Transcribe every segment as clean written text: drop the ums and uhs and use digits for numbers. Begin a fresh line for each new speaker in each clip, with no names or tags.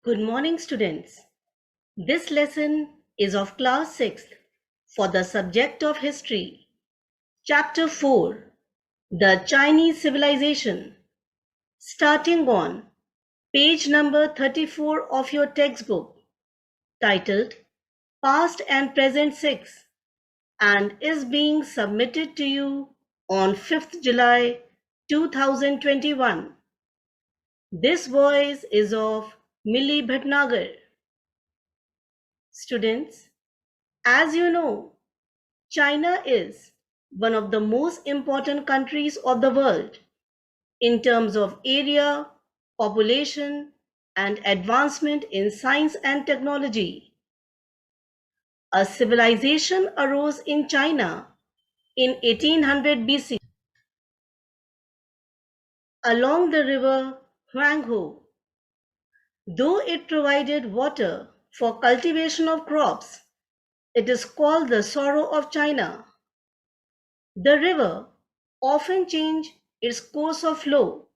Good morning, students. This lesson is of class 6th for the subject of history. Chapter 4, The Chinese Civilization. Starting on page number 34 of your textbook, titled Past and Present 6, and is being submitted to you on 5th July 2021. This voice is of Millie Bhatnagar. Students, as you know, China is one of the most important countries of the world in terms of area, population, and advancement in science and technology. A civilization arose in China in 1800 BC along the river Huanghe. Though it provided water for cultivation of crops, it is called the Sorrow of China. The river often changed its course of flow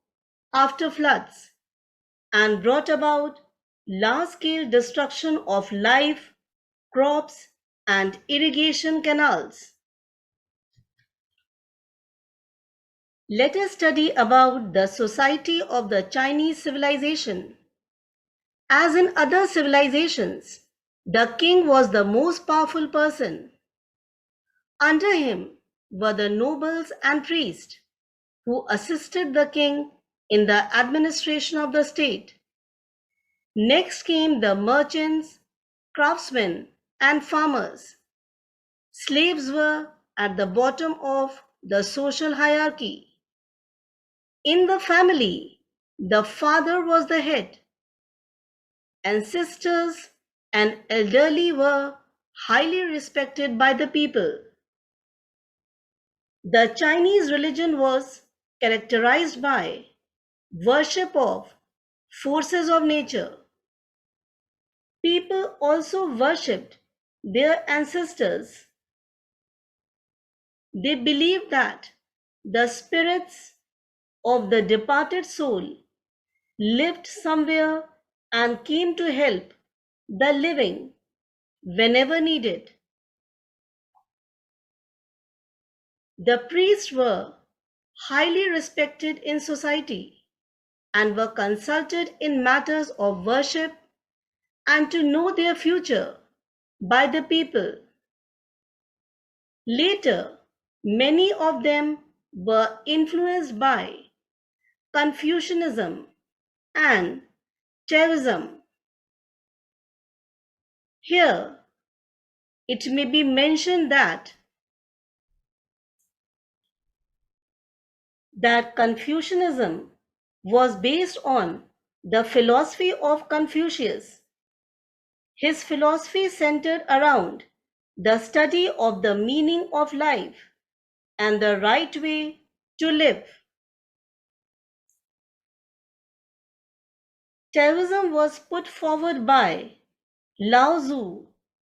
after floods and brought about large-scale destruction of life, crops, and irrigation canals. Let us study about the society of the Chinese civilization. As in other civilizations, the king was the most powerful person. Under him were the nobles and priests who assisted the king in the administration of the state. Next came the merchants, craftsmen, and farmers. Slaves were at the bottom of the social hierarchy. In the family, the father was the head, and sisters and elderly were highly respected by the people. The Chinese religion was characterized by worship of forces of nature. People also worshipped their ancestors. They believed that the spirits of the departed soul lived somewhere and came to help the living whenever needed. The priests were highly respected in society and were consulted in matters of worship and to know their future by the people. Later, many of them were influenced by Confucianism and Taoism. Here, it may be mentioned that Confucianism was based on the philosophy of Confucius. His philosophy centered around the study of the meaning of life and the right way to live. Taoism was put forward by Lao Tzu,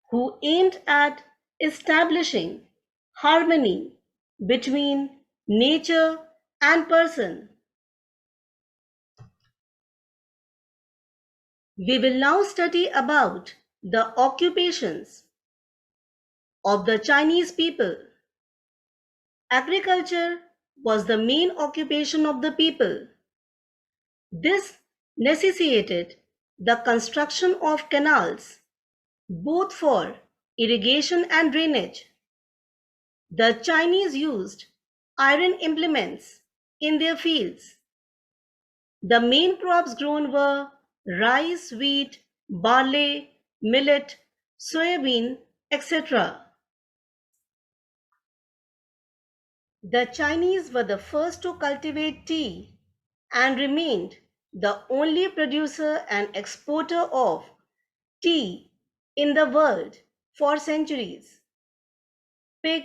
who aimed at establishing harmony between nature and person. We will now study about the occupations of the Chinese people. Agriculture was the main occupation of the people. This necessitated the construction of canals, both for irrigation and drainage. The Chinese used iron implements in their fields. The main crops grown were rice, wheat, barley, millet, soybean, etc. The Chinese were the first to cultivate tea and remained the only producer and exporter of tea in the world for centuries. Pig,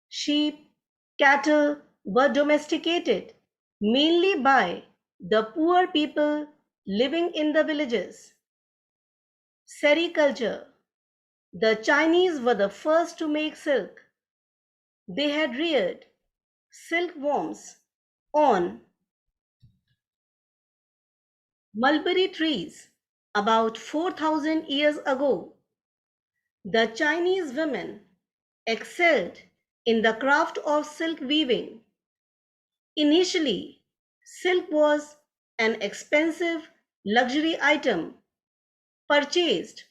sheep, cattle were domesticated mainly by the poor people living in the villages. Sericulture. The Chinese were the first to make silk. They had reared silkworms on mulberry trees About 4,000 years ago, the Chinese women excelled in the craft of silk weaving. Initially, silk was an expensive luxury item purchased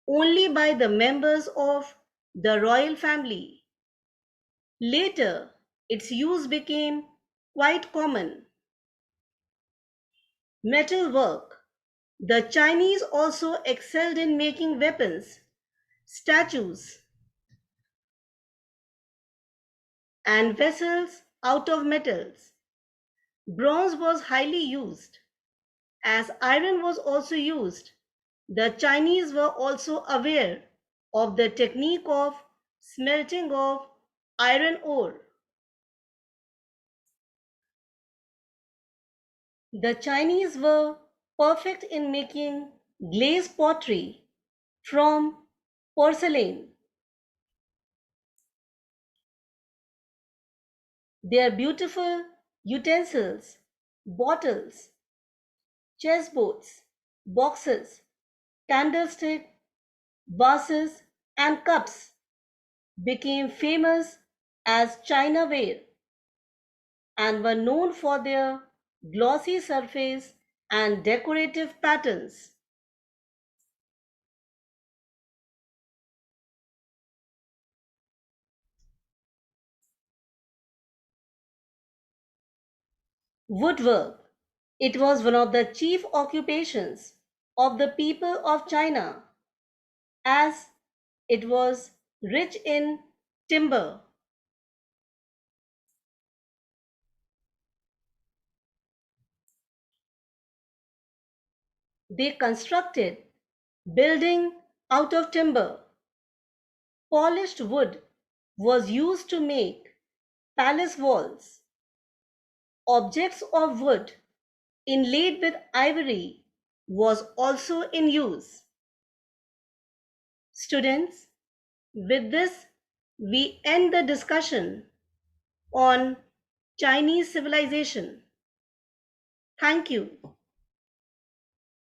only by the members of the royal family. Later, its use became quite common. Metalwork. The Chinese also excelled in making weapons, statues, and vessels out of metals. Bronze was highly used. As iron was also used, the Chinese were also aware of the technique of smelting of iron ore. The Chinese were perfect in making glazed pottery from porcelain. Their beautiful utensils, bottles, chessboards, boxes, candlesticks, vases, and cups became famous as Chinaware and were known for their glossy surface and decorative patterns. Woodwork. It was one of the chief occupations of the people of China as it was rich in timber. They constructed building out of timber. Polished wood was used to make palace walls. Objects of wood inlaid with ivory was also in use. Students, with this, we end the discussion on Chinese civilization. Thank you.